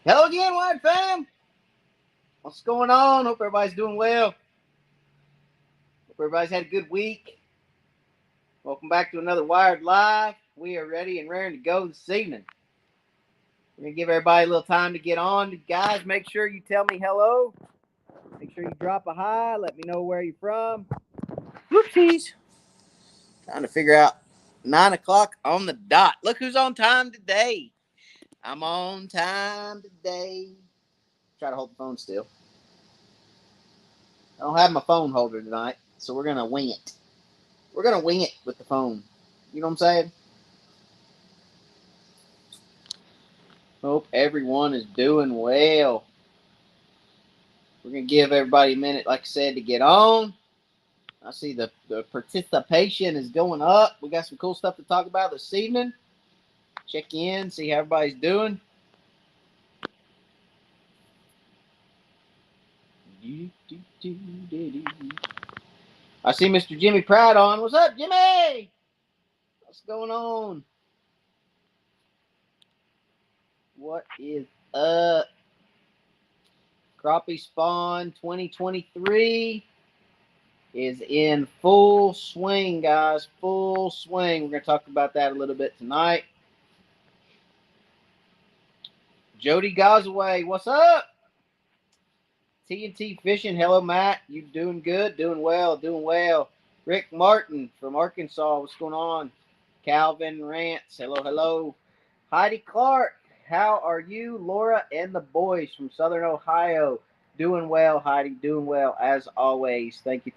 Hello again, Wide fam. What's going on? Hope everybody's doing well. Hope everybody's had a good week. Welcome back to another Wired Live. We are ready and raring to go this evening. We're going to give everybody a little time to get on. Guys, make sure you tell me hello. Make sure you drop a hi. Let me know where you're from. Whoopsies. Trying to figure out 9 o'clock on the dot. Look who's on time today. I'm on time today. Try to hold the phone still. I don't have my phone holder tonight, so we're going to wing it. We're going to wing it with the phone. You know what I'm saying? Hope everyone is doing well. We're going to give everybody a minute, like I said, to get on. I see the participation is going up. We got some cool stuff to talk about this evening. Check in, see how everybody's doing. I see Mr. Jimmy Pratt on. What's up, Jimmy? What's going on? What is up? Crappie Spawn 2023 is in full swing, guys. Full swing. We're going to talk about that a little bit tonight. Jody Gosaway, what's up? TNT Fishing, hello, Matt. You doing good? Doing well, doing well. Rick Martin from Arkansas, what's going on? Calvin Rants, hello, hello. Heidi Clark, how are you? Laura and the boys from Southern Ohio. Doing well, Heidi. Doing well, as always. Thank you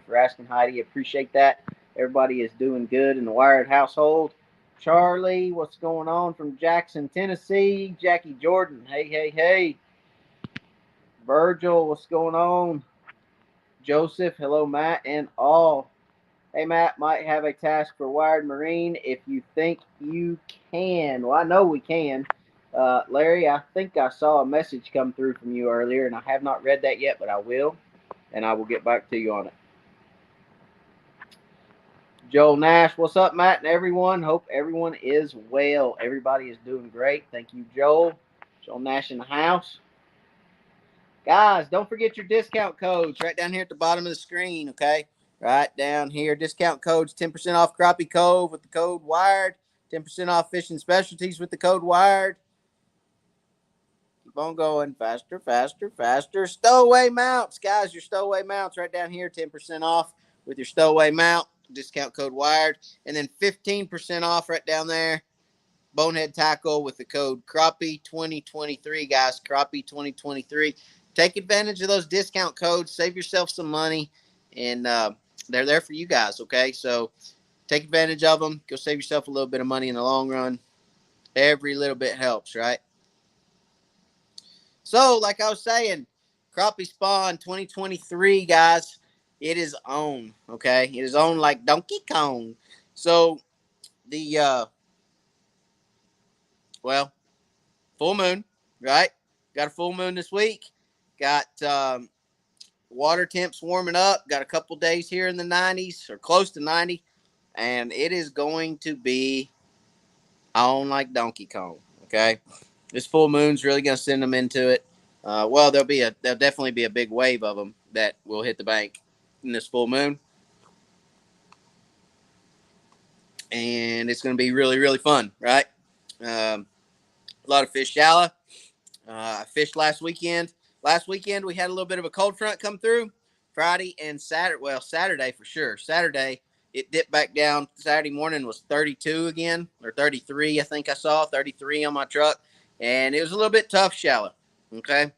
for asking, Heidi. Appreciate that. Everybody is doing good in the Wired household. Charlie, what's going on from Jackson, Tennessee? Jackie Jordan, hey. Virgil, what's going on? Joseph, hello, Matt, and all. Hey, Matt, might have a task for Wired Marine if you think you can. Well, I know we can. Larry, I think I saw a message come through from you earlier, and I have not read that yet, but I will, and I will get back to you on it. Joel Nash, what's up, Matt and everyone? Hope everyone is well. Everybody is doing great. Thank you, Joel. Joel Nash in the house. Guys, don't forget your discount codes right down here at the bottom of the screen, okay? Right down here. Discount codes, 10% off Crappie Cove with the code WIRED. 10% off Fishing Specialties with the code WIRED. Keep on going. Faster. Stowaway mounts. Guys, your stowaway mounts right down here. 10% off with your stowaway mount. Discount code WIRED. And then 15% off right down there. Bonehead Tackle with the code Crappie 2023, guys. Crappie 2023. Take advantage of those discount codes. Save yourself some money. And they're there for you guys, okay? So take advantage of them. Go save yourself a little bit of money in the long run. Every little bit helps, right? So, like I was saying, Crappie Spawn 2023, guys, it is on, okay? It is on like Donkey Kong. So, full moon, right? Got a full moon this week. Got water temps warming up. Got a couple days here in the 90s or close to 90. And it is going to be on like Donkey Kong, okay? This full moon's really going to send them into it. There'll definitely be a big wave of them that will hit the bank in this full moon. And it's going to be really, really fun, right? A lot of fish shallow. I fished last weekend. Last weekend, we had a little bit of a cold front come through. Friday and Saturday, Saturday for sure. Saturday, it dipped back down. Saturday morning was 32 again, or 33, I think I saw, 33 on my truck. And it was a little bit tough shallow, okay?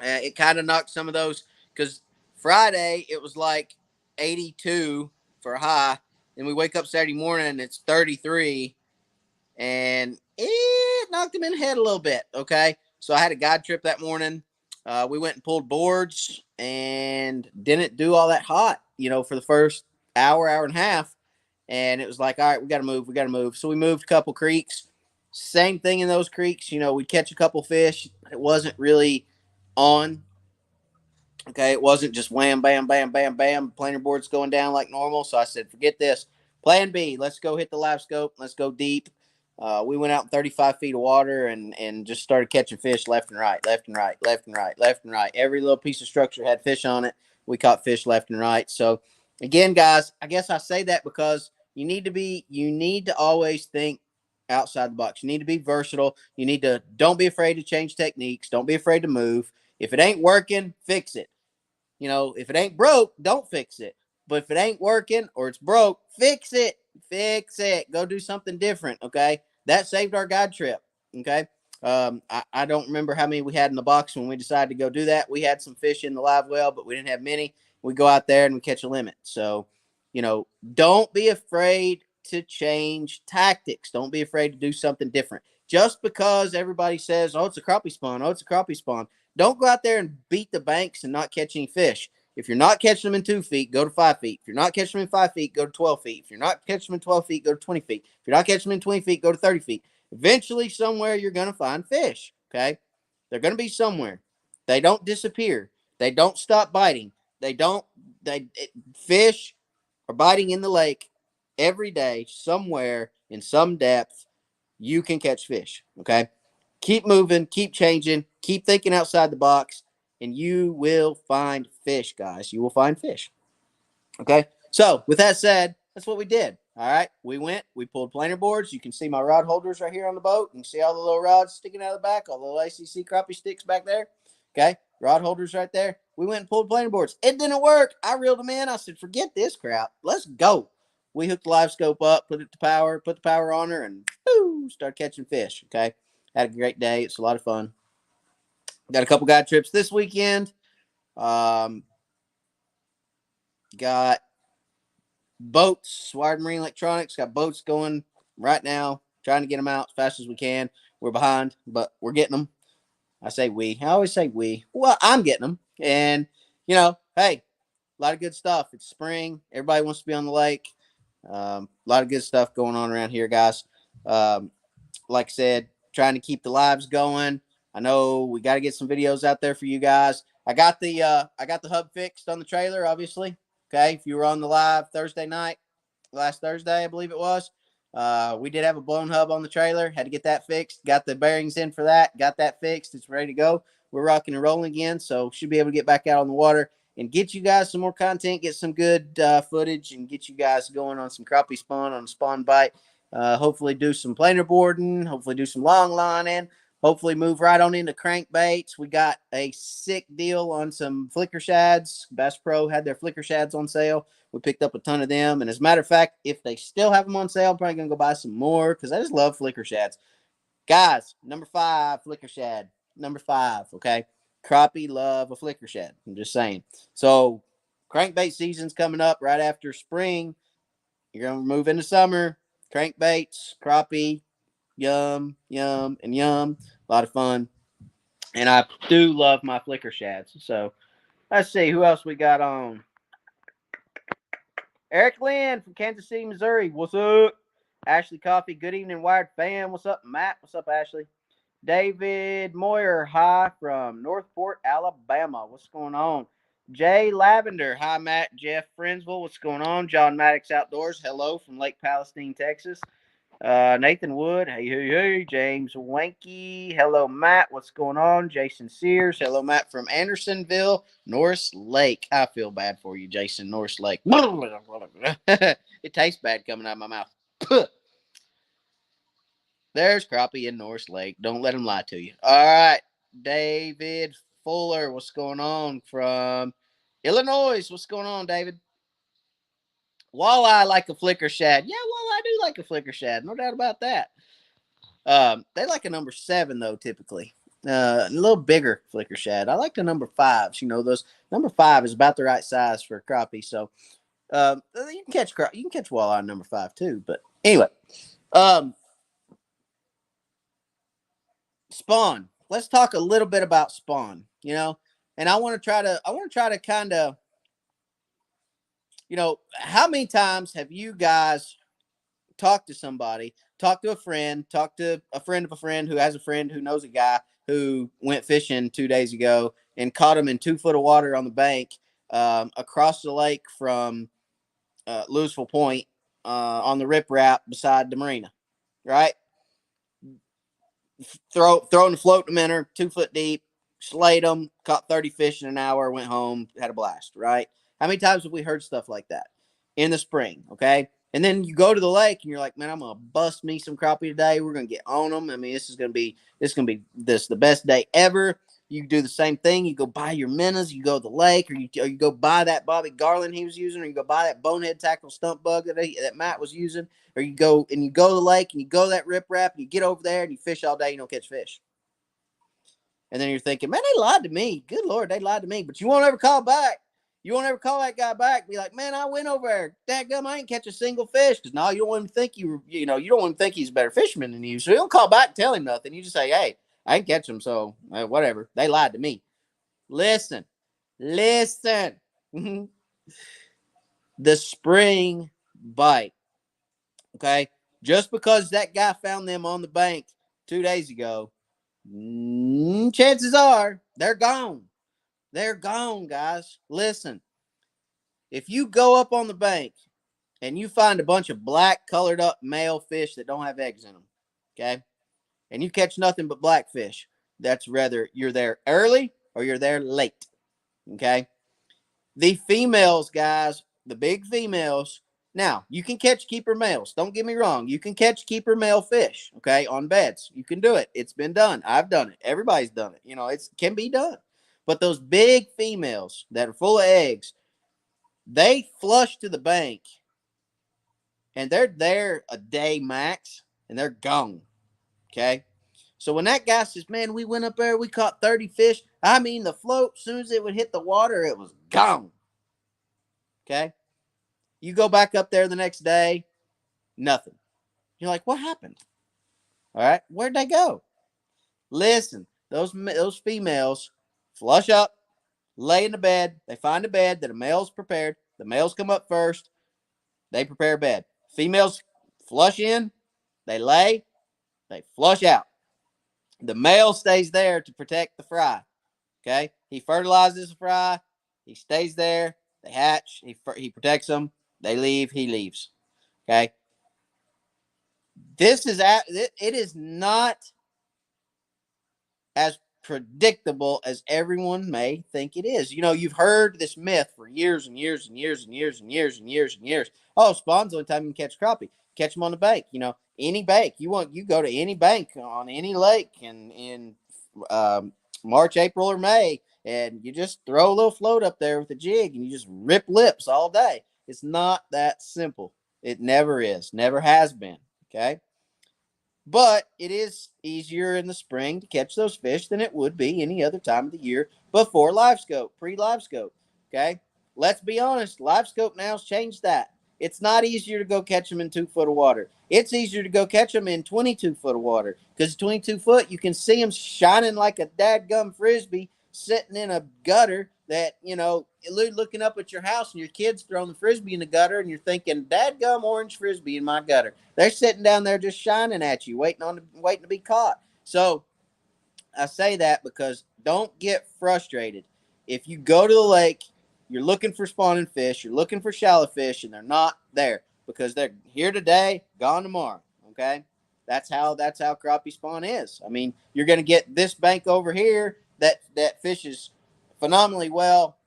It kind of knocked some of those, because Friday, it was like 82 for a high. Then we wake up Saturday morning, and it's 33, and it knocked him in the head a little bit, okay? So I had a guide trip that morning. We went and pulled boards and didn't do all that hot, for the first hour and a half. And it was like, all right, we got to move. So we moved a couple creeks. Same thing in those creeks. We'd catch a couple fish. It wasn't really on. Okay, it wasn't just wham, bam, bam, bam, bam. Planer board's going down like normal. So I said, forget this. Plan B, let's go hit the live scope. Let's go deep. We went out in 35 feet of water and just started catching fish left and right, left and right, left and right, left and right. Every little piece of structure had fish on it. We caught fish left and right. So again, guys, I guess I say that because you need to always think outside the box. You need to be versatile. You need to don't be afraid to change techniques. Don't be afraid to move. If it ain't working, fix it. If it ain't broke, don't fix it. But if it ain't working or it's broke, fix it. Fix it. Go do something different. Okay. That saved our guide trip. Okay. I don't remember how many we had in the box when we decided to go do that. We had some fish in the live well, but we didn't have many. We go out there and we catch a limit. So, don't be afraid to change tactics. Don't be afraid to do something different. Just because everybody says, oh, it's a crappie spawn. Oh, it's a crappie spawn. Don't go out there and beat the banks and not catch any fish. If you're not catching them in 2 feet, go to 5 feet. If you're not catching them in 5 feet, go to 12 feet. If you're not catching them in 12 feet, go to 20 feet. If you're not catching them in 20 feet, go to 30 feet. Eventually, somewhere you're going to find fish. Okay. They're going to be somewhere. They don't disappear. They don't stop biting. Fish are biting in the lake every day, somewhere in some depth. You can catch fish. Okay. Keep moving, keep changing, keep thinking outside the box, and you will find fish, guys. You will find fish. Okay. So, with that said, that's what we did. All right. We pulled planer boards. You can see my rod holders right here on the boat. You can see all the little rods sticking out of the back, all the little ACC crappie sticks back there. Okay. Rod holders right there. We went and pulled planer boards. It didn't work. I reeled them in. I said, forget this crap. Let's go. We hooked the live scope up, put the power on her, and boom, start catching fish. Okay. Had a great day. It's a lot of fun. Got a couple guide trips this weekend. Got boats, Swire Marine Electronics. Got boats going right now. Trying to get them out as fast as we can. We're behind, but we're getting them. I say we. I always say we. Well, I'm getting them. And, hey, a lot of good stuff. It's spring. Everybody wants to be on the lake. A lot of good stuff going on around here, guys. Like I said, trying to keep the lives going. I know we got to get some videos out there for you guys. I got the hub fixed on the trailer, obviously. Okay, if you were on the live Thursday night, last Thursday, I believe it was, we did have a blown hub on the trailer. Had to get that fixed. Got the bearings in for that. Got that fixed. It's ready to go. We're rocking and rolling again, so should be able to get back out on the water and get you guys some more content, get some good footage, and get you guys going on some crappie spawn on a spawn bite. Hopefully do some planer boarding, hopefully do some long lining, hopefully move right on into crankbaits. We got a sick deal on some flicker shads. Bass Pro had their flicker shads on sale. We picked up a ton of them. And as a matter of fact, if they still have them on sale, I'm probably going to go buy some more because I just love flicker shads. Guys, number 5, flicker shad. Number 5, okay? Crappie love a flicker shad. I'm just saying. So crankbait season's coming up right after spring. You're going to move into summer. Crankbaits, crappie, yum, yum, and yum. A lot of fun. And I do love my flicker shads. So let's see who else we got on. Eric Lynn from Kansas City, Missouri. What's up? Ashley Coffee. Good evening, Wired fam. What's up, Matt? What's up, Ashley? David Moyer. Hi from Northport, Alabama. What's going on? Jay Lavender. Hi, Matt. Jeff Friendsville. What's going on? John Maddox Outdoors. Hello from Lake Palestine, Texas. Nathan Wood, hey. James Wanky, hello, Matt. What's going on? Jason Sears, hello, Matt from Andersonville, Norris Lake. I feel bad for you, Jason, Norris Lake. It tastes bad coming out of my mouth. There's crappie in Norris Lake. Don't let him lie to you. All right, David Fuller, what's going on from Illinois? What's going on, David? Walleye like a flicker shad. Yeah, walleye do like a flicker shad. No doubt about that. They like a number 7 though, typically. A little bigger flicker shad. I like the number 5s. Those number 5 is about the right size for crappie. So you can catch walleye on number 5 too. But anyway, spawn. Let's talk a little bit about spawn. And I want to try to kind of, how many times have you guys talked to somebody, talked to a friend of a friend who has a friend who knows a guy who went fishing 2 days ago and caught him in 2 foot of water on the bank across the lake from Louisville Point on the riprap beside the marina, right? throwing the float in the minnow, 2 foot deep, slayed them, caught 30 fish in an hour, went home, had a blast, right? How many times have we heard stuff like that in the spring? Okay. And then you go to the lake and you're like, man, I'm gonna bust me some crappie today. We're gonna get on them. I mean, this the best day ever. You do the same thing. You go buy your minnows. You go to the lake, or you go buy that Bobby Garland he was using, or you go buy that bonehead tackle stump bug that Matt was using, or you go to the lake and you go to that riprap and you get over there and you fish all day. You don't catch fish. And then you're thinking, man, they lied to me. Good Lord, they lied to me. But you won't ever call back. You won't ever call that guy back and be like, man, I went over there. Dadgum, I ain't catch a single fish. Because now you don't want him to think you don't want him to think he's a better fisherman than you. So you don't call back and tell him nothing. You just say, hey, I ain't catch him. So whatever. They lied to me. Listen. The spring bite. Okay. Just because that guy found them on the bank 2 days ago, chances are they're gone. They're gone, guys. Listen, if you go up on the bank and you find a bunch of black colored up male fish that don't have eggs in them, okay, and you catch nothing but blackfish, that's whether you're there early or you're there late, okay? The females, guys, the big females. Now, you can catch keeper males. Don't get me wrong. You can catch keeper male fish, okay, on beds. You can do it. It's been done. I've done it. Everybody's done it. It can be done. But those big females that are full of eggs, they flush to the bank, and they're there a day max, and they're gone, okay? So when that guy says, man, we went up there, we caught 30 fish, I mean, the float, as soon as it would hit the water, it was gone, okay? You go back up there the next day, nothing. You're like, what happened? All right, where'd they go? Listen, those females flush up, lay in the bed. They find a bed that a male's prepared. The males come up first. They prepare a bed. Females flush in, they lay, they flush out. The male stays there to protect the fry. Okay, he fertilizes the fry. He stays there. They hatch. He protects them. They leave. He leaves. Okay, it is not as predictable as everyone may think it is. You've heard this myth for years and years and years and years and years and years and years. Oh, spawn's the only time you can catch crappie. Catch them on the bank. Any bank you go to any bank on any lake in March, April, or May, and you just throw a little float up there with a jig and you just rip lips all day. It's not that simple. It never is. Never has been. Okay. But it is easier in the spring to catch those fish than it would be any other time of the year before live scope, pre-live scope. Okay. Let's be honest. Live scope now's changed that. It's not easier to go catch them in 2 foot of water. It's easier to go catch them in 22 foot of water because 22 foot, you can see them shining like a dadgum frisbee sitting in a gutter that, looking up at your house and your kids throwing the frisbee in the gutter and you're thinking, dadgum orange frisbee in my gutter. They're sitting down there just shining at you, waiting to be caught. So I say that because don't get frustrated. If you go to the lake, you're looking for spawning fish, you're looking for shallow fish, and they're not there because they're here today, gone tomorrow. Okay, that's how crappie spawn is. I mean, you're going to get this bank over here that fishes phenomenally well,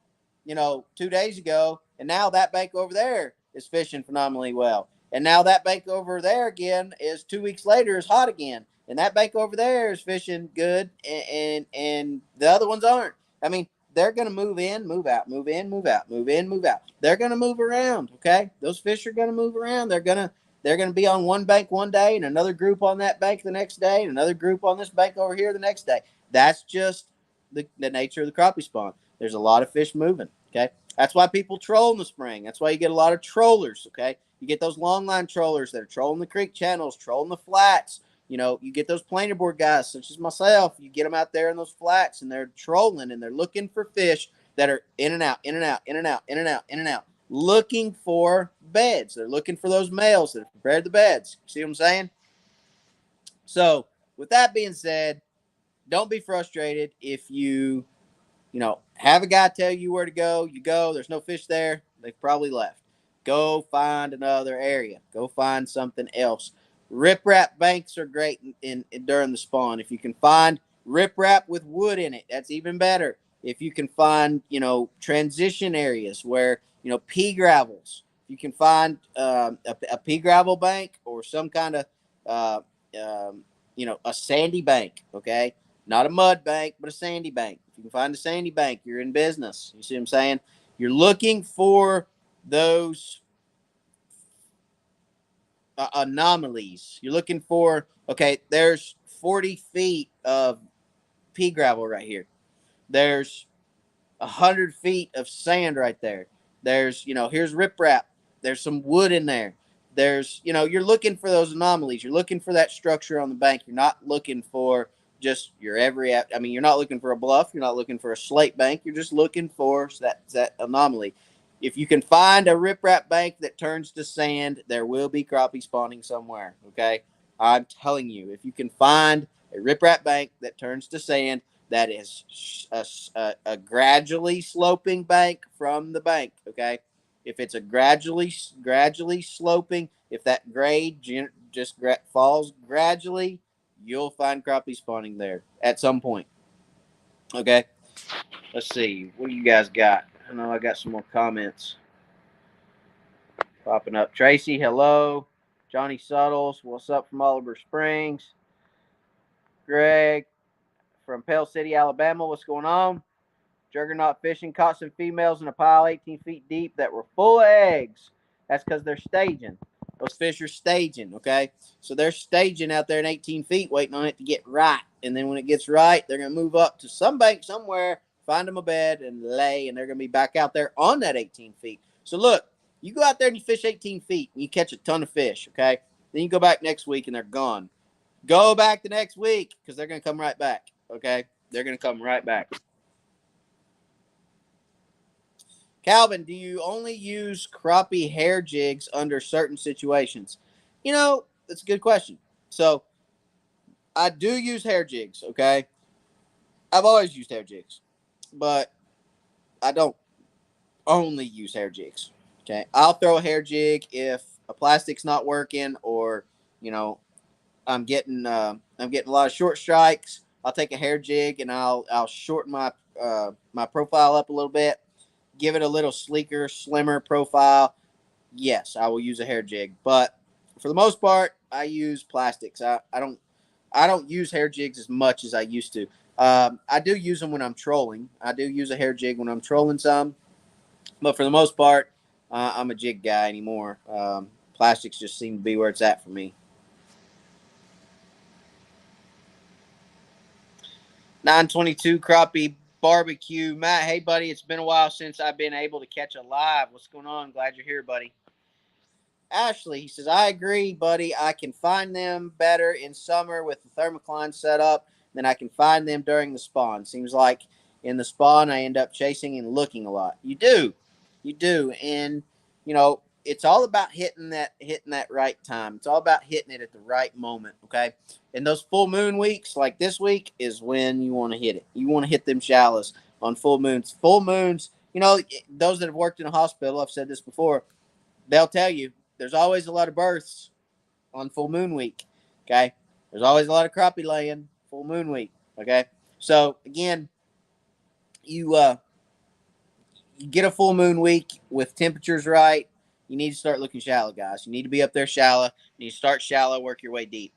2 days ago, and now that bank over there is fishing phenomenally well, and now that bank over there again is 2 weeks later is hot again, and that bank over there is fishing good, and the other ones aren't. I mean, they're going to move in, move out, move in, move out, move in, move out. They're going to move around. Okay, those fish are going to move around. They're going to be on one bank one day, and another group on that bank the next day, and another group on this bank over here the next day. That's just the nature of the crappie spawn. There's a lot of fish moving. Okay, that's why people troll in the spring. That's why you get a lot of trollers. Okay, you get those long line trollers that are trolling the creek channels, trolling the flats. You get those planer board guys such as myself. You get them out there in those flats, and they're trolling, and they're looking for fish that are in and out, in and out, in and out, in and out, in and out, looking for beds. They're looking for those males that have prepared the beds. See what I'm saying? So, with that being said, don't be frustrated if you have a guy tell you where to go. You go. There's no fish there. They've probably left. Go find another area. Go find something else. Riprap banks are great in during the spawn. If you can find riprap with wood in it, that's even better. If you can find, transition areas where, pea gravels, you can find a pea gravel bank or some kind of, uh, a sandy bank, okay? Not a mud bank, but a sandy bank. If you can find a sandy bank, you're in business. You see what I'm saying? You're looking for those anomalies. You're looking for, okay, there's 40 feet of pea gravel right here. There's 100 feet of sand right there. There's, here's riprap. There's some wood in there. There's, you're looking for those anomalies. You're looking for that structure on the bank. You're not looking for just you're not looking for a bluff. You're not looking for a slate bank. You're just looking for that anomaly. If you can find a riprap bank that turns to sand, there will be crappie spawning somewhere. Okay. I'm telling you, if you can find a riprap bank that turns to sand, that is a gradually sloping bank from the bank. Okay, if it's a gradually sloping, if that grade just falls gradually, you'll find crappie spawning there at some point. Okay, let's see what do you guys got. I know I got some more comments popping up. Tracy, hello. Johnny Suttles, what's up from Oliver Springs? Greg from Pell City, Alabama, what's going on? Juggernaut Fishing caught some females in a pile 18 feet deep that were full of eggs. That's because they're staging. Those fish are staging, okay? So they're staging out there in 18 feet, waiting on it to get right. And then when it gets right, they're going to move up to some bank somewhere, find them a bed, and lay, and they're going to be back out there on that 18 feet. So look, you go out there and you fish 18 feet, and you catch a ton of fish, okay? Then you go back next week, and they're gone. Go back the next week because they're going to come right back, okay? They're going to come right back. Calvin, do you only use crappie hair jigs under certain situations? That's a good question. So I do use hair jigs, okay? I've always used hair jigs, but I don't only use hair jigs. Okay. I'll throw a hair jig if a plastic's not working or, you know, I'm getting a lot of short strikes. I'll take a hair jig and I'll shorten my profile up a little bit, give it a little sleeker, slimmer profile. Yes, I will use a hair jig, but for the most part, I use plastics. I don't use hair jigs as much as I used to. I do use them when I'm trolling. I do use a hair jig when I'm trolling some, but for the most part, I'm a jig guy anymore. Plastics just seem to be where it's at for me. 922 crappie barbecue. Matt, hey buddy, it's been a while since I've been able to catch a live. What's going on? Glad you're here, buddy. Ashley, he says, I agree, buddy. I can find them better in summer with the thermocline set up than I can find them during the spawn. Seems like in the spawn, I end up chasing and looking a lot. You do. You do. And, it's all about hitting that right time. It's all about hitting it at the right moment. Okay. And those full moon weeks, like this week, is when you want to hit it. You want to hit them shallows on full moons. Full moons, those that have worked in a hospital, I've said this before, they'll tell you there's always a lot of births on full moon week. Okay. There's always a lot of crappie laying full moon week. Okay. So again, you you get a full moon week with temperatures right. You need to start looking shallow, guys. You need to be up there shallow. You need to start shallow, work your way deep.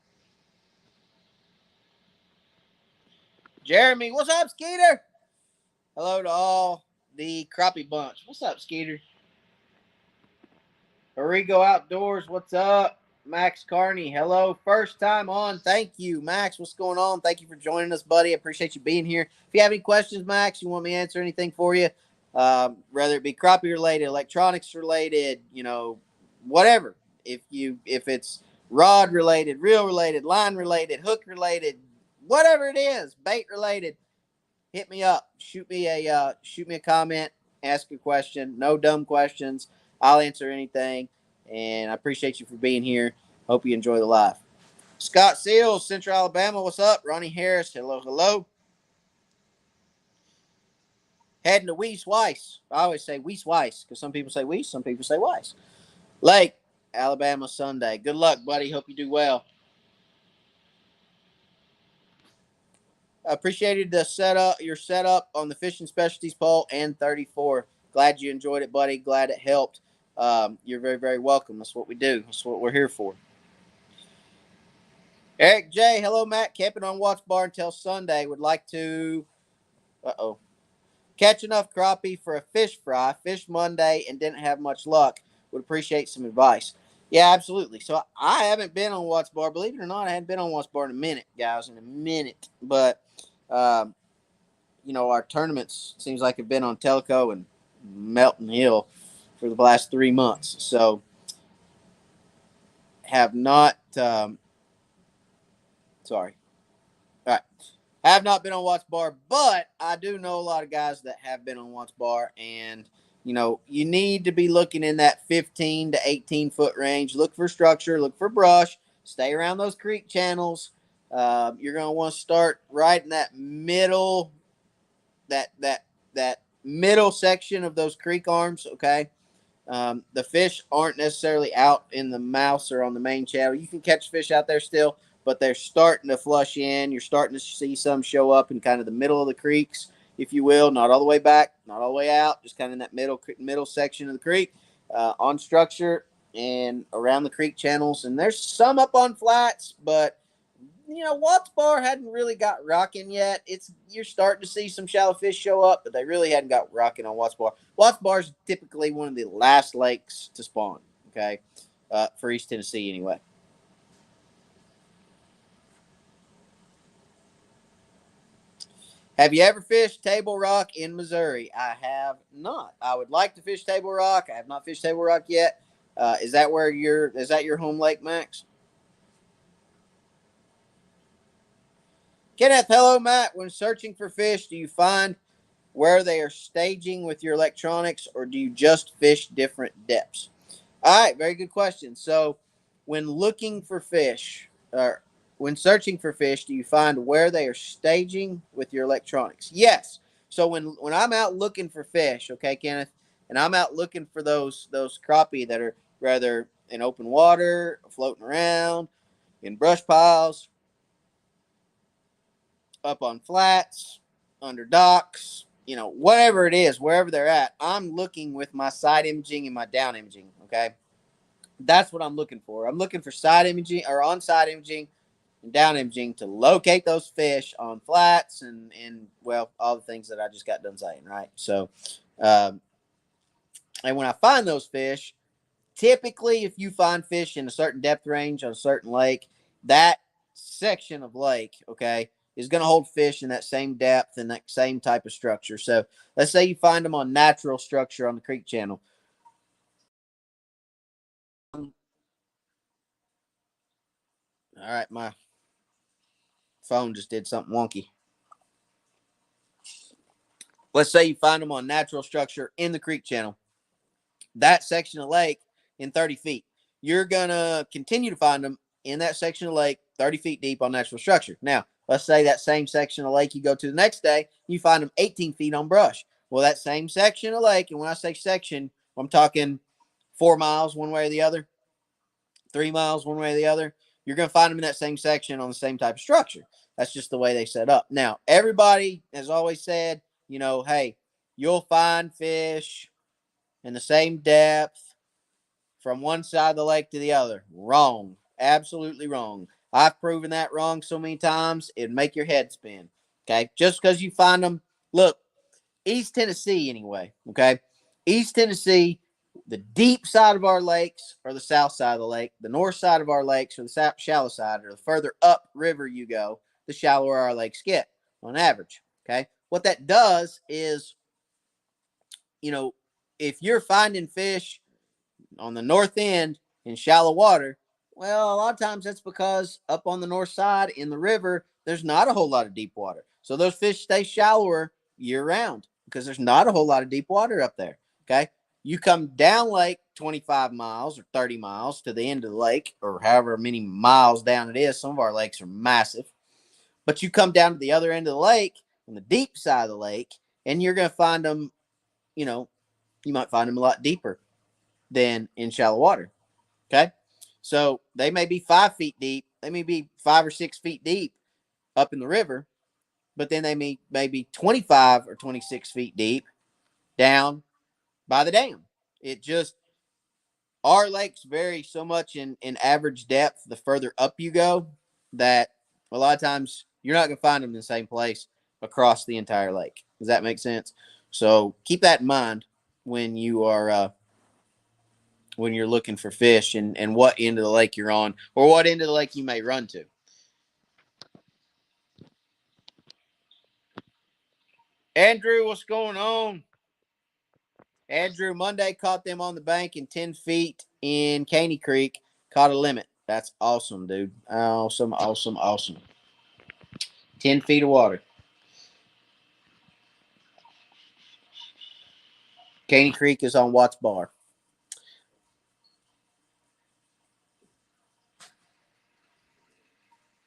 Jeremy, what's up, Skeeter? Hello to all the crappie bunch. What's up, Skeeter? Arrigo Outdoors, what's up? Max Carney, hello. First time on. Thank you, Max. What's going on? Thank you for joining us, buddy. I appreciate you being here. If you have any questions, Max, you want me to answer anything for you, whether it be crappie related, electronics related, whatever. If it's rod related, reel related, line related, hook related, whatever it is, bait related, hit me up. Shoot me a comment. Ask a question. No dumb questions. I'll answer anything. And I appreciate you for being here. Hope you enjoy the live. Scott Seals, Central Alabama. What's up? Ronnie Harris. Hello, hello. Heading to Weiss Weiss. I always say Weiss Weiss because some people say Weiss, some people say Weiss. Lake, Alabama Sunday. Good luck, buddy. Hope you do well. I appreciated your setup on the fishing specialties poll and 34. Glad you enjoyed it, buddy. Glad it helped. You're very, very welcome. That's what we do. That's what we're here for. Eric J. Hello, Matt. Camping on Watts Bar until Sunday. Would like to. Catch enough crappie for a fish fry. Fished Monday and didn't have much luck. Would appreciate some advice. Yeah, absolutely. So I haven't been on Watts Bar. Believe it or not, I hadn't been on Watts Bar in a minute, guys, in a minute. But, our tournaments seems like have been on Telco and Melton Hill for the last 3 months. So have not, sorry. All right. Have not been on Watts Bar, but I do know a lot of guys that have been on Watts Bar, and you need to be looking in that 15 to 18 foot range. Look for structure, look for brush, stay around those creek channels. You're going to want to start right in that middle, that middle section of those creek arms. Okay. The fish aren't necessarily out in the mouths or on the main channel. You can catch fish out there still, but they're starting to flush in. You're starting to see some show up in kind of the middle of the creeks, if you will, not all the way back, not all the way out, just kind of in that middle section of the creek, on structure and around the creek channels. And there's some up on flats, but Watts Bar hadn't really got rocking yet. You're starting to see some shallow fish show up, but they really hadn't got rocking on Watts Bar. Watts Bar is typically one of the last lakes to spawn, okay, for East Tennessee anyway. Have you ever fished Table Rock in Missouri? I have not. I would like to fish Table Rock. I have not fished Table Rock yet. Is that your home lake, Max? Kenneth, hello, Matt. When searching for fish, do you find where they are staging with your electronics, or do you just fish different depths? All right, very good question. So, when looking for fish, or when searching for fish, do you find where they are staging with your electronics? Yes. So when I'm out looking for fish, okay, Kenneth, and I'm out looking for those crappie that are rather in open water, floating around in brush piles, up on flats, under docks, whatever it is, wherever they're at, I'm looking with my side imaging and my down imaging. Okay. That's what I'm looking for. I'm looking for side imaging or on side imaging and down imaging to locate those fish on flats and all the things that I just got done saying. Right. So, and when I find those fish, typically, if you find fish in a certain depth range on a certain lake, that section of lake, okay, is going to hold fish in that same depth and that same type of structure. So let's say you find them on natural structure on the creek channel. All right, my phone just did something wonky. Let's say you find them on natural structure in the creek channel. That section of lake in 30 feet. You're going to continue to find them in that section of lake 30 feet deep on natural structure. Now, let's say that same section of lake you go to the next day, you find them 18 feet on brush. Well, that same section of lake, and when I say section, I'm talking 4 miles one way or the other, 3 miles one way or the other. You're going to find them in that same section on the same type of structure. That's just the way they set up. Now, everybody has always said, hey, you'll find fish in the same depth from one side of the lake to the other. Wrong. Absolutely wrong. I've proven that wrong so many times, it'd make your head spin. Okay. Just because you find them, look, East Tennessee anyway. Okay. East Tennessee, the deep side of our lakes or the south side of the lake, the north side of our lakes or the shallow side, or the further up river you go, the shallower our lakes get on average. Okay. What that does is, if you're finding fish on the north end in shallow water, well, a lot of times that's because up on the north side in the river, there's not a whole lot of deep water. So those fish stay shallower year round because there's not a whole lot of deep water up there. Okay. You come down lake 25 miles or 30 miles to the end of the lake, or however many miles down it is. Some of our lakes are massive, but you come down to the other end of the lake on the deep side of the lake, and you're going to find them, you might find them a lot deeper than in shallow water. Okay. So they may be 5 feet deep. They may be 5 or 6 feet deep up in the river, but then they may be 25 or 26 feet deep down by the dam. It just, our lakes vary so much in average depth the further up you go that a lot of times you're not going to find them in the same place across the entire lake. Does that make sense? So keep that in mind when you are when you're looking for fish and what end of the lake you're on or what end of the lake you may run to. Andrew, what's going on? Andrew, Monday caught them on the bank in 10 feet in Caney Creek. Caught a limit. That's awesome, dude. Awesome, awesome, awesome. 10 feet of water. Caney Creek is on Watts Bar.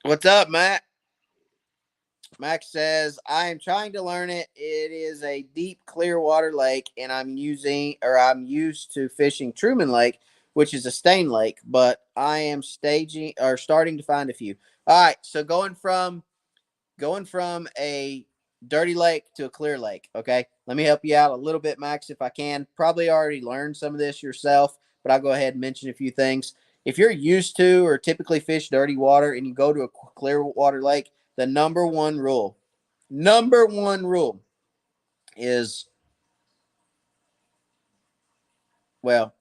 What's up, Matt? Max says, I am trying to learn it. It is a deep, clear water lake, and I'm used to fishing Truman Lake, which is a stain lake, but I am starting to find a few. All right, so going from a dirty lake to a clear lake. Okay, let me help you out a little bit, Max, if I can. Probably already learned some of this yourself, but I'll go ahead and mention a few things. If you're used to or typically fish dirty water and you go to a clear water lake, the number one rule is, well,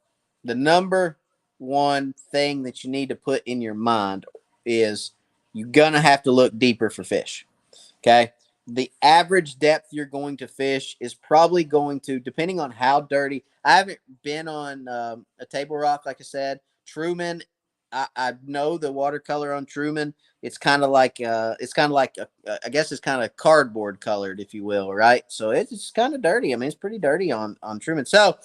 the number one thing that you need to put in your mind is you're gonna have to look deeper for fish. Okay. The average depth you're going to fish is probably going to, depending on how dirty. I haven't been on a table rock, like I said. Truman, I know the watercolor on Truman. It's kind of like I guess it's kind of cardboard colored, if you will, right? So it's kind of dirty. I mean, it's pretty dirty on Truman. So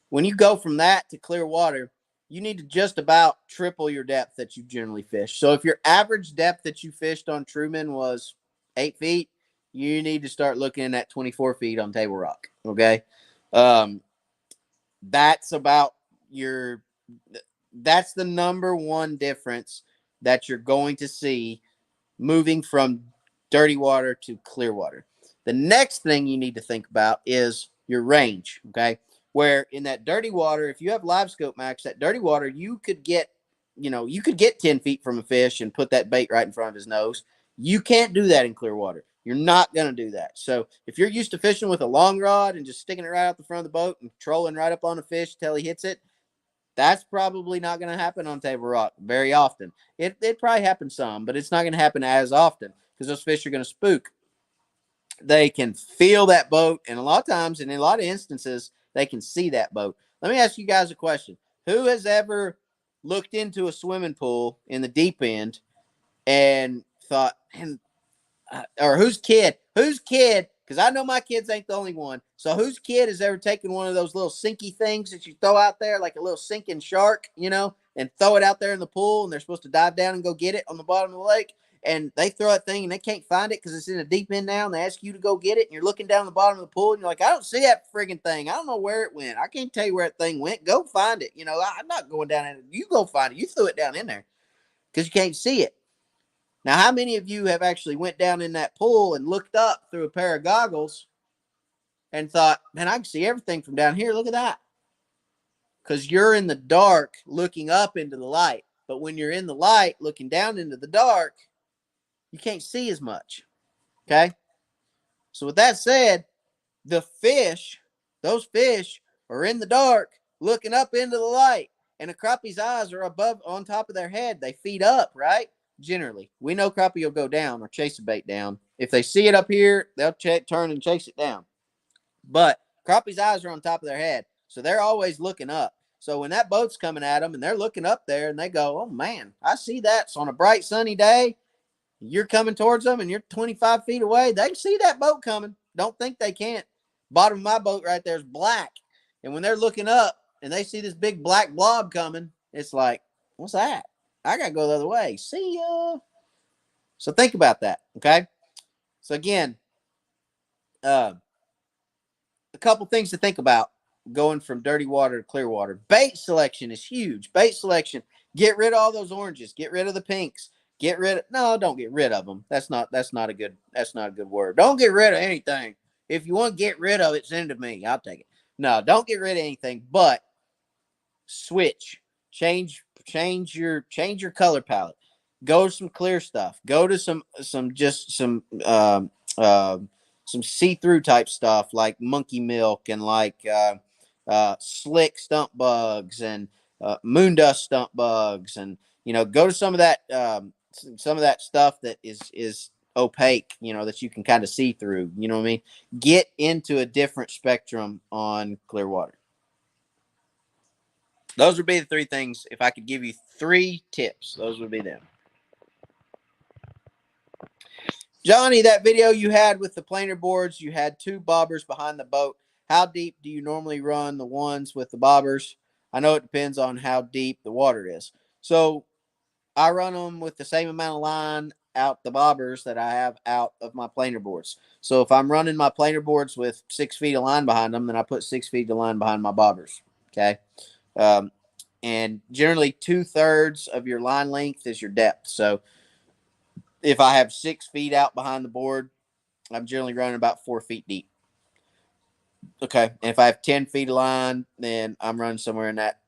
when you go from that to clear water, you need to just about triple your depth that you generally fish. So if your average depth that you fished on Truman was 8 feet, you need to start looking at 24 feet on Table Rock. Okay. Um, that's about your, that's the number one difference that you're going to see moving from dirty water to clear water. The next thing you need to think about is your range. Okay. Where in that dirty water, if you have live scope, Max, that dirty water, you could get 10 feet from a fish and put that bait right in front of his nose. You can't do that in clear water. You're not going to do that. So if you're used to fishing with a long rod and just sticking it right out the front of the boat and trolling right up on a fish until he hits it, that's probably not going to happen on Table Rock very often. It probably happens some, but it's not going to happen as often because those fish are going to spook. They can feel that boat, and a lot of times, and in a lot of instances, they can see that boat. Let me ask you guys a question. Who has ever looked into a swimming pool in the deep end and thought, man, or whose kid, because I know my kids ain't the only one. So whose kid has ever taken one of those little sinky things that you throw out there, like a little sinking shark, and throw it out there in the pool, and they're supposed to dive down and go get it on the bottom of the lake, and they throw that thing and they can't find it because it's in a deep end now, and they ask you to go get it, and you're looking down the bottom of the pool, and you're like, I don't see that friggin' thing. I don't know where it went. I can't tell you where that thing went. Go find it. I'm not going down in it. You go find it. You threw it down in there because you can't see it. Now, how many of you have actually went down in that pool and looked up through a pair of goggles and thought, man, I can see everything from down here. Look at that. Because you're in the dark looking up into the light. But when you're in the light looking down into the dark, you can't see as much. Okay? So with that said, those fish are in the dark looking up into the light. And a crappie's eyes are above on top of their head. They feed up, right? Generally, we know crappie will go down or chase a bait down. If they see it up here, they'll turn and chase it down. But crappie's eyes are on top of their head, so they're always looking up. So when that boat's coming at them and they're looking up there and they go, oh man, I see that. So on a bright sunny day, you're coming towards them and you're 25 feet away. They can see that boat coming. Don't think they can't. Bottom of my boat right there is black. And when they're looking up and they see this big black blob coming, it's like, what's that? I got to go the other way. See ya. So think about that. Okay. So again, a couple things to think about going from dirty water to clear water. Bait selection is huge. Bait selection. Get rid of all those oranges. Get rid of the pinks. Get rid of no, don't get rid of them. That's not a good word. Don't get rid of anything. If you want to get rid of it, send it to me. I'll take it. No, don't get rid of anything, but switch. Change your color palette. Go to some clear stuff. Go to some see-through type stuff like monkey milk and like slick stump bugs and moon dust stump bugs, and go to some of that stuff that is opaque, that you can kind of see through. You know what I mean? Get into a different spectrum on clear water. Those would be the three things. If I could give you three tips, those would be them. Johnny, that video you had with the planer boards, you had two bobbers behind the boat. How deep do you normally run the ones with the bobbers? I know it depends on how deep the water is. So I run them with the same amount of line out the bobbers that I have out of my planer boards. So if I'm running my planer boards with 6 feet of line behind them, then I put 6 feet of line behind my bobbers. Okay. And generally 2/3 of your line length is your depth. So if I have 6 feet out behind the board, I'm generally running about 4 feet deep. Okay. And if I have 10 feet of line, then I'm running somewhere in that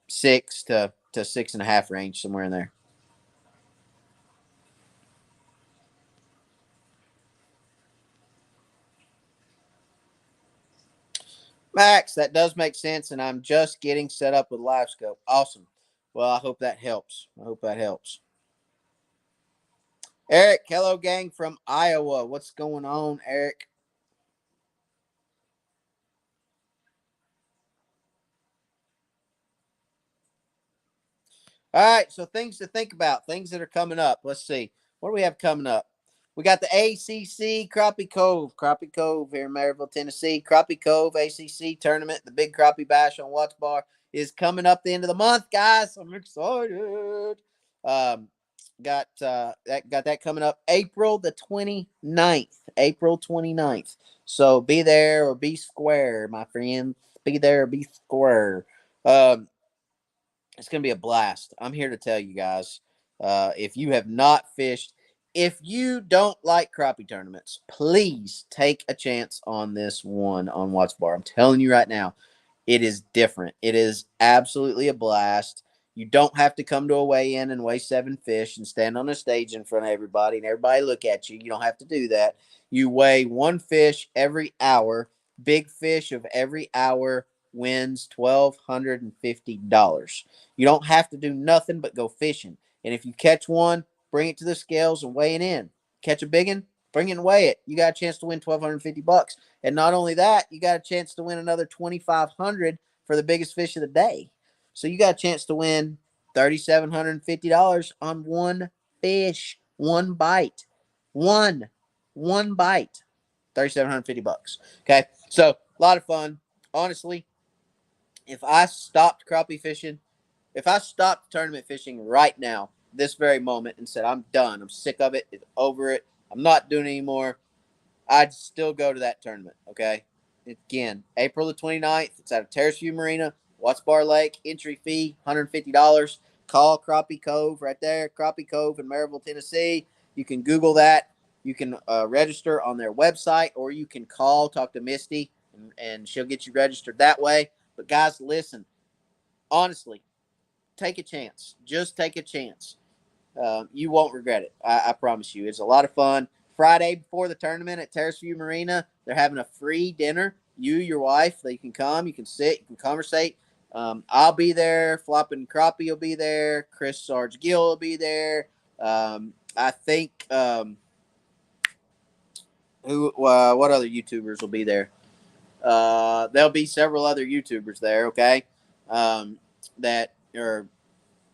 6 to 6.5 range, somewhere in there. Max, that does make sense, and I'm just getting set up with Live Scope. Awesome. Well, I hope that helps. Eric, hello, gang from Iowa. What's going on, Eric? All right, so things to think about, things that are coming up. Let's see. What do we have coming up? We got the ACC Crappie Cove here in Maryville, Tennessee. Crappie Cove ACC tournament, the Big Crappie Bash on Watts Bar is coming up the end of the month, guys. I'm excited. Got that coming up April the 29th. April 29th. So be there or be square, my friend. Be there or be square. It's going to be a blast. I'm here to tell you guys, if you have not fished, if you don't like crappie tournaments, please take a chance on this one on Watts Bar. I'm telling you right now, it is different. It is absolutely a blast. You don't have to come to a weigh-in and weigh 7 fish and stand on a stage in front of everybody and everybody look at you. You don't have to do that. You weigh 1 fish every hour. Big fish of every hour wins $1,250. You don't have to do nothing but go fishing. And if you catch one, bring it to the scales and weigh it in. Catch a big one, bring it and weigh it. You got a chance to win $1,250. And not only that, you got a chance to win another $2,500 for the biggest fish of the day. So you got a chance to win $3,750 on one fish, one bite, one bite, $3,750. Okay, so a lot of fun. Honestly, if I stopped crappie fishing, if I stopped tournament fishing right now, this very moment, and said, I'm done, I'm sick of it, it's over it, I'm not doing it anymore, I'd still go to that tournament, okay? Again, April the 29th, it's at a Terrace View Marina, Watts Bar Lake, entry fee, $150. Call Crappie Cove right there, Crappie Cove in Maryville, Tennessee. You can Google that. You can register on their website, or you can talk to Misty, and she'll get you registered that way. But guys, listen, honestly, take a chance. Just take a chance. You won't regret it. I promise you. It's a lot of fun. Friday before the tournament at Terrace View Marina, they're having a free dinner. You, your wife, you can come. You can sit. You can conversate. I'll be there. Flopping Crappie will be there. Chris Sarge Gill will be there. I think what other YouTubers will be there? There'll be several other YouTubers there. Okay, that are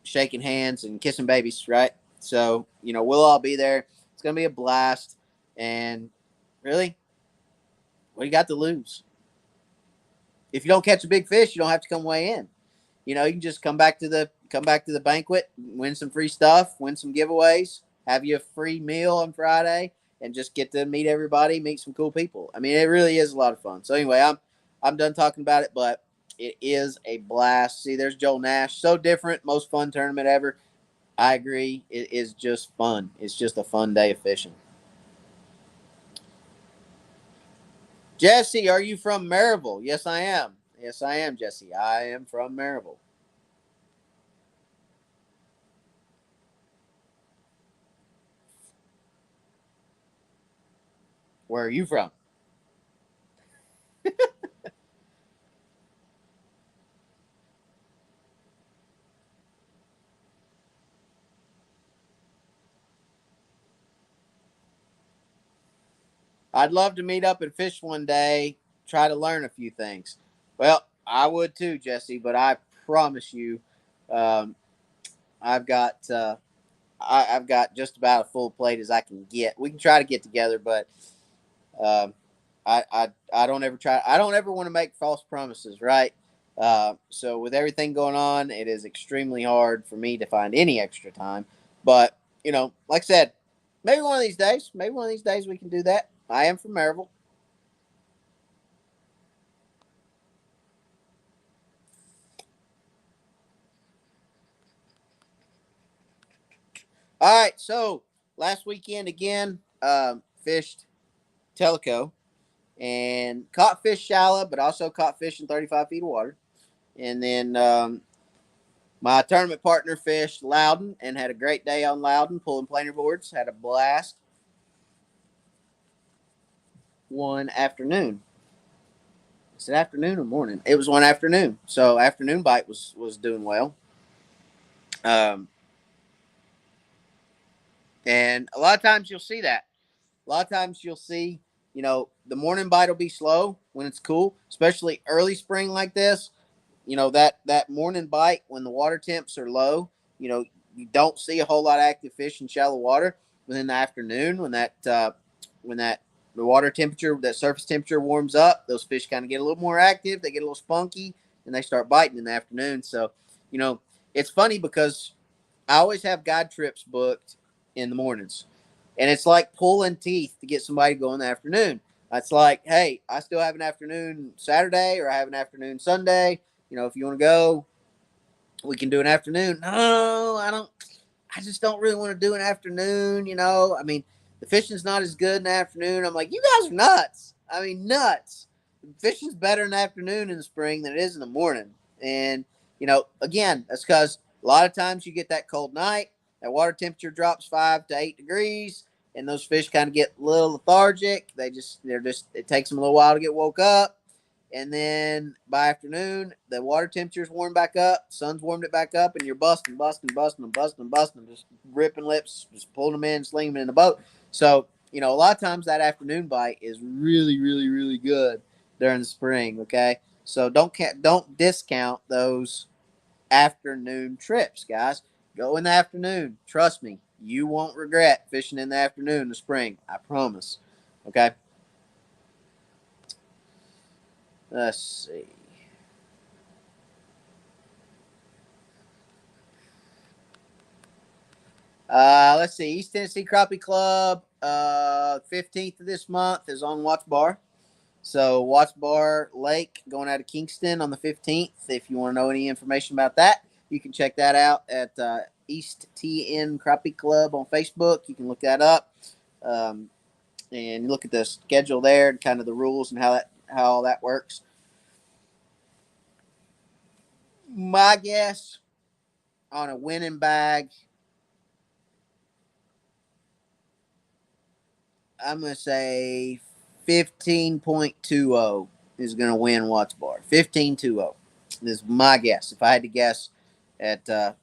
shaking hands and kissing babies, right? So, we'll all be there. It's going to be a blast. And really, what do you got to lose? If you don't catch a big fish, you don't have to come weigh in. You can just come back to the banquet, win some free stuff, win some giveaways, have you a free meal on Friday, and just get to meet everybody, meet some cool people. I mean, it really is a lot of fun. So anyway, I'm done talking about it, but it is a blast. See, there's Joel Nash. So different, most fun tournament ever. I agree. It is just fun. It's just a fun day of fishing. Jesse, are you from Maryville? Yes, I am. Yes, I am, Jesse. I am from Maryville. Where are you from? I'd love to meet up and fish one day, try to learn a few things. Well, I would too, Jesse, but I promise you, um, I've got I've got just about a full plate as I can get. We can try to get together, but um, I don't ever try. I don't ever want to make false promises, right? So with everything going on, it is extremely hard for me to find any extra time. But like I said, maybe one of these days we can do that. I am from Maryville. All right, so last weekend again, fished Tellico and caught fish shallow, but also caught fish in 35 feet of water. And then my tournament partner fished Loudon and had a great day on Loudon, pulling planer boards. Had a blast one afternoon. Is it afternoon or morning? It was one afternoon. So afternoon bite was doing well. Um, and a lot of times you'll see that. A lot of times you'll see, the morning bite will be slow when it's cool, especially early spring like this. That morning bite when the water temps are low, you don't see a whole lot of active fish in shallow water. But in the afternoon, when that the water temperature, that surface temperature warms up, those fish kind of get a little more active. They get a little spunky, and they start biting in the afternoon. So, you know, it's funny because I always have guide trips booked in the mornings, and it's like pulling teeth to get somebody to go in the afternoon. It's like, hey, I still have an afternoon Saturday, or I have an afternoon Sunday. If you want to go, we can do an afternoon. No, I don't. I just don't really want to do an afternoon. I mean, the fishing's not as good in the afternoon. I'm like, you guys are nuts. I mean, nuts. Fishing's better in the afternoon in the spring than it is in the morning. And, again, that's because a lot of times you get that cold night, that water temperature drops 5 to 8 degrees, and those fish kind of get a little lethargic. It takes them a little while to get woke up. And then by afternoon, the water temperature's warmed back up, sun's warmed it back up, and you're busting, just ripping lips, just pulling them in, slinging them in the boat. So, a lot of times that afternoon bite is really, really, really good during the spring. Okay, so don't discount those afternoon trips, guys. Go in the afternoon. Trust me, you won't regret fishing in the afternoon in the spring. I promise. Okay. Let's see. Let's see. East Tennessee Crappie Club, 15th of this month is on Watts Bar. So Watts Bar Lake going out of Kingston on the 15th. If you want to know any information about that, you can check that out at East TN Crappie Club on Facebook. You can look that up, and look at the schedule there and kind of the rules and how all that works. My guess on a winning bag, I'm going to say 15.20 is going to win Watts Bar. 15.20 is my guess. If I had to guess at a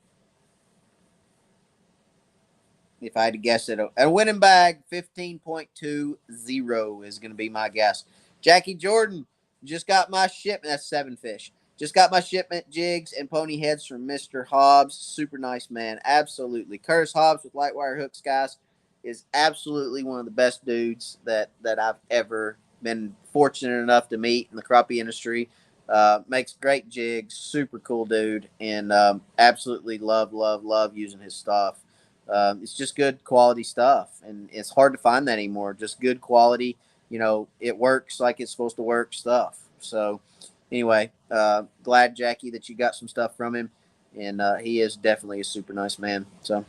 winning bag, 15.20 is going to be my guess. Jackie Jordan just got my shipment. That's 7 fish. Just got my shipment jigs and pony heads from Mr. Hobbs. Super nice man. Absolutely. Curtis Hobbs with light wire hooks, guys, is absolutely one of the best dudes that I've ever been fortunate enough to meet in the crappie industry. Makes great jigs. Super cool dude. And absolutely love using his stuff. It's just good quality stuff, and it's hard to find that anymore. Just good quality, it works like it's supposed to work stuff. So, anyway, glad, Jackie, that you got some stuff from him, and he is definitely a super nice man. So,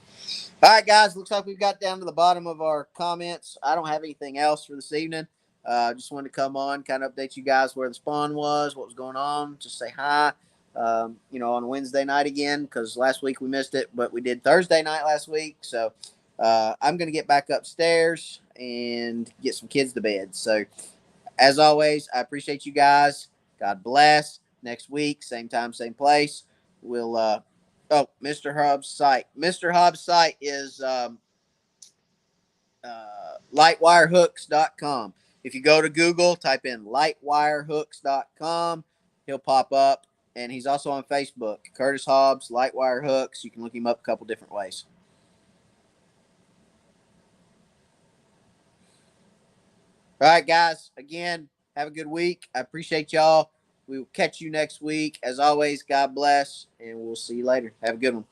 all right, guys, looks like we've got down to the bottom of our comments. I don't have anything else for this evening. Just wanted to come on, kind of update you guys where the spawn was, what was going on, just say hi. On Wednesday night again, because last week we missed it, but we did Thursday night last week. So I'm going to get back upstairs and get some kids to bed. So as always, I appreciate you guys. God bless. Next week, same time, same place. We'll, Mr. Hobbs' site. Mr. Hobbs' site is lightwirehooks.com. If you go to Google, type in lightwirehooks.com, he'll pop up. And he's also on Facebook, Curtis Hobbs, Lightwire Hooks. You can look him up a couple different ways. All right, guys. Again, have a good week. I appreciate y'all. We will catch you next week. As always, God bless, and we'll see you later. Have a good one.